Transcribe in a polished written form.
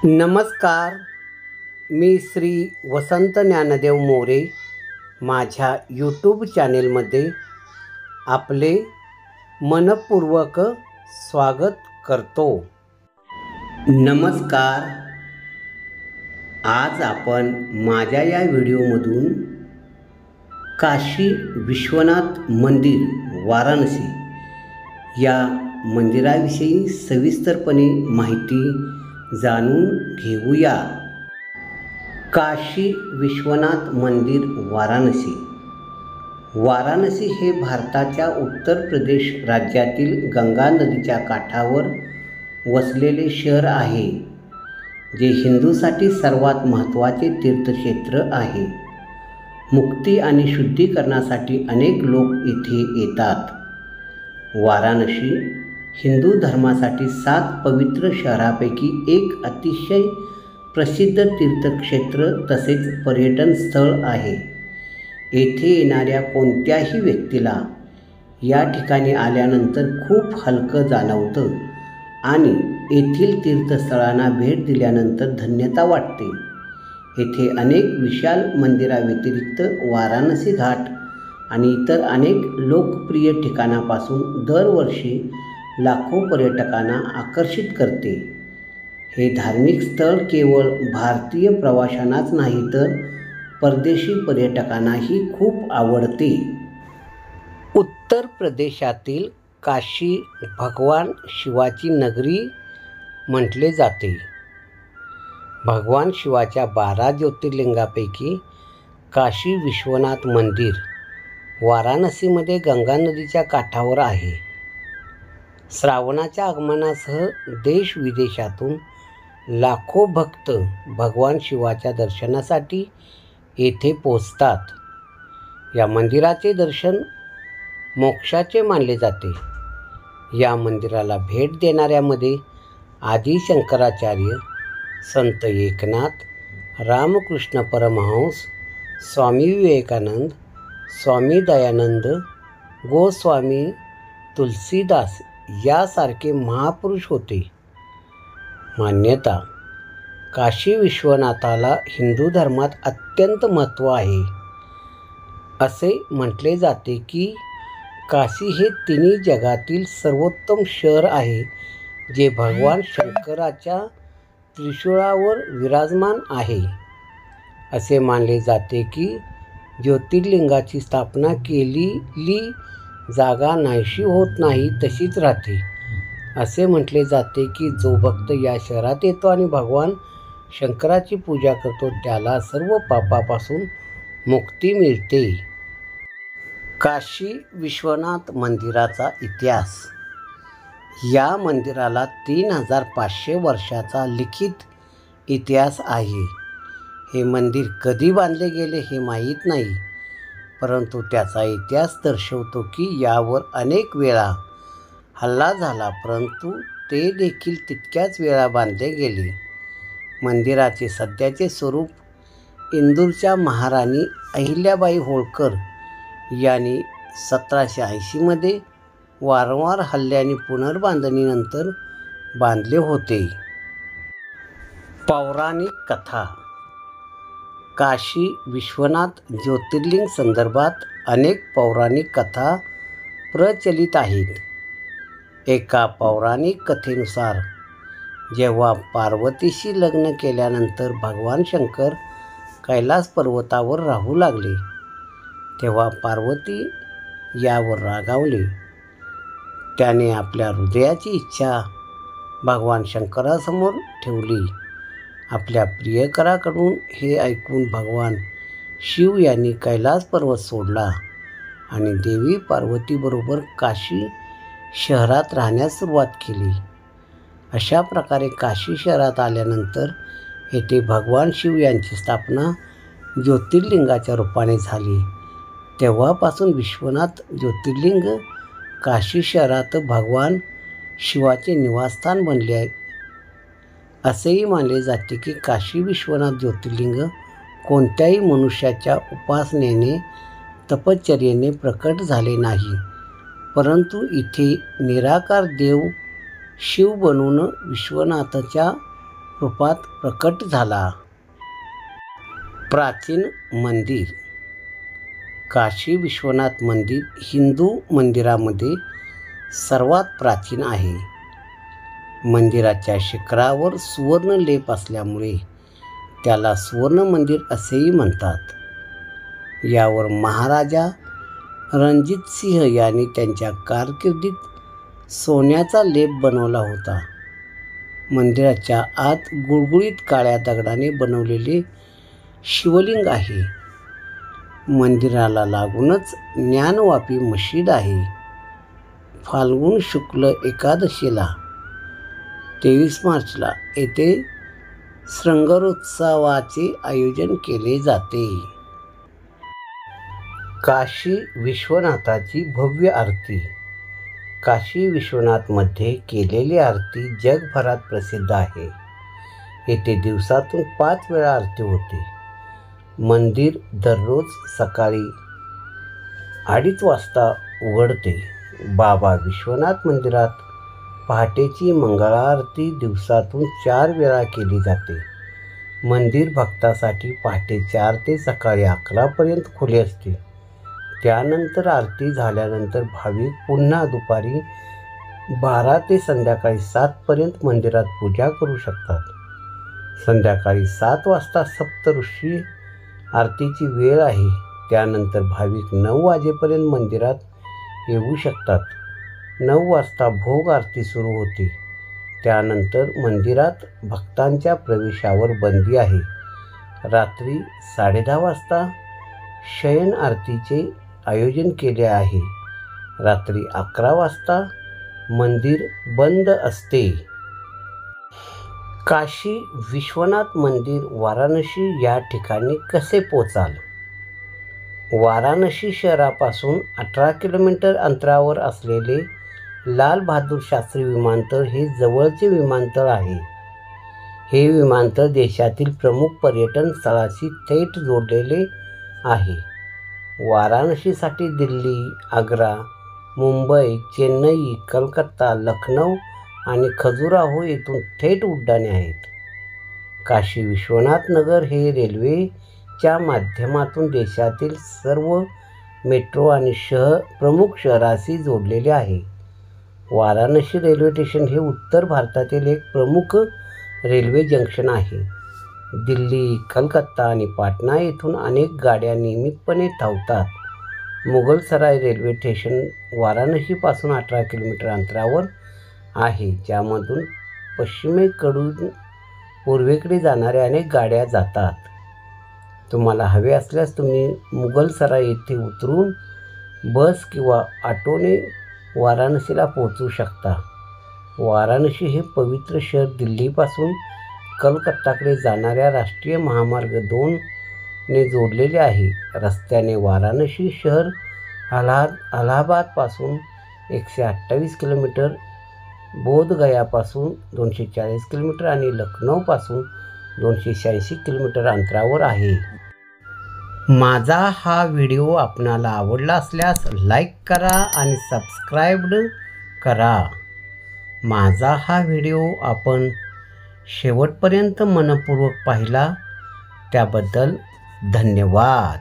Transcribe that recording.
नमस्कार. मी श्री वसंत ज्ञानदेव मोरे माझ्या यूट्यूब चॅनेलमध्ये आपले मनपूर्वक स्वागत करतो. नमस्कार. आज आपण माझ्या या व्हिडिओमधून काशी विश्वनाथ मंदिर वाराणसी या मंदिराविषयी सविस्तरपणे माहिती जाणून घेऊया. काशी विश्वनाथ मंदिर वाराणसी. वाराणसी हे भारताच्या उत्तर प्रदेश राज्यातील गंगा नदीच्या काठावर वसलेले शहर आहे, जे हिंदूसाठी सर्वात महत्त्वाचे तीर्थक्षेत्र आहे. मुक्ती आणि शुद्धीकरणासाठी अनेक लोक येथे येतात. वाराणसी हिंदू धर्मासाठी 7 पवित्र शहरांपैकी एक अतिशय प्रसिद्ध तीर्थक्षेत्र तसेच पर्यटन स्थळ आहे. येथे येणाऱ्या कोणत्याही व्यक्तीला या ठिकाणी आल्यानंतर खूप हलकं जाणवतं आणि येथील तीर्थस्थळांना भेट दिल्यानंतर धन्यता वाटते. येथे अनेक विशाल मंदिराव्यतिरिक्त वाराणसी घाट आणि इतर अनेक लोकप्रिय ठिकाणापासून दरवर्षी लाखो पर्यटकांना आकर्षित करते. हे धार्मिक स्थळ केवळ भारतीय प्रवाशांनाच नाही तर परदेशी पर्यटकांनाही खूप आवडते. उत्तर प्रदेशातील काशी भगवान शिवाची नगरी म्हटले जाते. भगवान शिवाच्या 12 ज्योतिर्लिंगापैकी काशी विश्वनाथ मंदिर वाराणसीमध्ये गंगा नदीच्या काठावर आहे. श्रावणाच्या आगमनासह देश-विदेशातून लाखो भक्त भगवान शिवाच्या दर्शनासाठी येथे पोहोचतात. या मंदिराचे दर्शन मोक्षाचे मानले जाते. या मंदिराला भेट देणाऱ्यामध्ये आदि शंकराचार्य, संत एकनाथ, रामकृष्ण परमहंस, स्वामी विवेकानंद, स्वामी दयानंद, गोस्वामी तुलसीदास यासारखे महापुरुष होते. मान्यता. काशी विश्वनाथाला हिंदू धर्मात अत्यंत महत्त्व आहे. असे म्हटले जाते की काशी हे तिन्ही जगातील सर्वोत्तम शहर आहे, जे भगवान शंकराच्या त्रिशूळावर विराजमान आहे. असे मानले जाते की ज्योतिर्लिंगाची स्थापना केलेली जागा नाहीशी होत नाही, तशीच राहते. असे म्हटले जाते की जो भक्त या शहरात येतो आणि भगवान शंकराची पूजा करतो त्याला सर्व पापापासून मुक्ती मिळते. काशी विश्वनाथ मंदिराचा इतिहास. या मंदिराला 3500 वर्षाचा लिखित इतिहास आहे. हे मंदिर कधी बांधले गेले हे माहीत नाही, परंतु त्याचा इतिहास दर्शवतो की यावर अनेक वेळा हल्ला झाला, परंतु ते देखील तितक्याच वेळा बांधले गेले. मंदिराचे सध्याचे स्वरूप इंदूरच्या महाराणी अहिल्याबाई होळकर यांनी 1780 मध्ये वारंवार हल्ल्याने पुनर्बांधणीनंतर बांधले होते. पौराणिक कथा. काशी विश्वनाथ ज्योतिर्लिंग संदर्भात अनेक पौराणिक कथा प्रचलित आहेत. एका पौराणिक कथेनुसार जेव्हा पार्वतीशी लग्न केल्यानंतर भगवान शंकर कैलास पर्वतावर राहू लागले, तेव्हा पार्वती यावर रागावले. त्याने आपल्या हृदयाची इच्छा भगवान शंकरासमोर ठेवली. आपल्या प्रियकराकडून हे ऐकून भगवान शिव यांनी कैलास पर्वत सोडला आणि देवी पार्वतीबरोबर काशी शहरात राहण्यास सुरुवात केली. अशा प्रकारे काशी शहरात आल्यानंतर येथे भगवान शिव यांची स्थापना ज्योतिर्लिंगाच्या रूपाने झाली. तेव्हापासून विश्वनाथ ज्योतिर्लिंग काशी शहरात भगवान शिवाचे निवासस्थान बनले आहे. असेही मानले जाते की काशी विश्वनाथ ज्योतिर्लिंग कोणत्याही मनुष्याच्या उपासनेने तपश्चर्येने प्रकट झाले नाही, परंतु इथे निराकार देव शिव बनून विश्वनाथाच्या रूपात प्रकट झाला. प्राचीन मंदिर. काशी विश्वनाथ मंदिर हिंदू मंदिरामध्ये सर्वात प्राचीन आहे. मंदिराच्या शिखरावर सुवर्ण लेप असल्यामुळे त्याला सुवर्ण मंदिर असेही म्हणतात. यावर महाराजा रणजित सिंह यांनी त्यांच्या कारकिर्दीत सोन्याचा लेप बनवला होता. मंदिराच्या आत गुळगुळीत काळ्या दगडाने बनवलेले शिवलिंग आहे. मंदिराला लागूनच ज्ञानवापी मशीद आहे. फाल्गुन शुक्ल एकादशीला 23 मार्चला येथे श्रृंगारोत्सवाचे आयोजन केले जाते. काशी विश्वनाथाची भव्य आरती. काशी विश्वनाथमध्ये केलेली आरती जगभरात प्रसिद्ध आहे. येथे दिवसातून 5 वेळा आरती होते. मंदिर दररोज सकाळी 2:30 वाजता उघडते. बाबा विश्वनाथ मंदिरात पहाटेची मंगळारती दिवसातून 4 वेळा केली जाते. मंदिर भक्तांसाठी पहाटे 4 ते सकाळी 11 पर्यंत खुले असते. त्यानंतर आरती झाल्यानंतर भाविक पुन्हा दुपारी 12 ते संध्याकाळी 7 पर्यंत मंदिरात पूजा करू शकतात. संध्याकाळी 7 वाजता सप्तऋषी आरतीची वेळ आहे. त्यानंतर भाविक 9 वाजेपर्यंत मंदिरात येऊ शकतात. 9 वाजता भोग आरती सुरू होते. त्यानंतर मंदिरात भक्तांच्या प्रवेशावर बंदी आहे. रात्री 10:30 वाजता शयन आरतीचे आयोजन केले आहे. रात्री 11 वाजता मंदिर बंद असते. काशी विश्वनाथ मंदिर वाराणसी या ठिकाणी कसे पोचाल? वाराणसी शहरापासून 18 किलोमीटर अंतरावर असलेले लाल बहादूर शास्त्री विमानतळ हे जवळचे विमानतळ आहे. हे विमानतळ देशातील प्रमुख पर्यटन स्थळांशी थेट जोडलेले आहे. वाराणसीसाठी दिल्ली, आग्रा, मुंबई, चेन्नई, कलकत्ता, लखनौ आणि खजुराहो येथून थेट उड्डाणे आहेत. काशी विश्वनाथ नगर हे रेल्वेच्या माध्यमातून देशातील सर्व मेट्रो आणि प्रमुख शहरांशी जोडलेले आहे. वाराणसी रेल्वे स्टेशन हे उत्तर भारतातील एक प्रमुख रेल्वे जंक्शन आहे. दिल्ली, कलकत्ता आणि पाटणा येथून अनेक गाड्या नियमितपणे धावतात. मुघलसराय रेल्वे स्टेशन वाराणसीपासून 18 किलोमीटर अंतरावर आहे, ज्यामधून पश्चिमेकडून पूर्वेकडे जाणाऱ्या अनेक गाड्या जातात. तुम्हाला हवे असल्यास तुम्ही मुघलसराय येथे उतरून बस किंवा ऑटोने वाराणसीला पोहोचू शकता. वाराणसी हे पवित्र शहर दिल्लीपासून कलकत्ताकडे जाणाऱ्या राष्ट्रीय महामार्ग 2 ने जोडलेले आहे. रस्त्याने वाराणसी शहर अलाहाबादपासून 128 किलोमीटर, बोधगयापासून 240 किलोमीटर आणि लखनौपासून 286 किलोमीटर अंतरावर आहे. माझा हा व्हिडिओ आपणाला आवडला असल्यास लाईक करा आणि सबस्क्राईब करा. माझा हा व्हिडिओ आपण शेवटपर्यंत मनपूर्वक पाहिला त्याबद्दल धन्यवाद.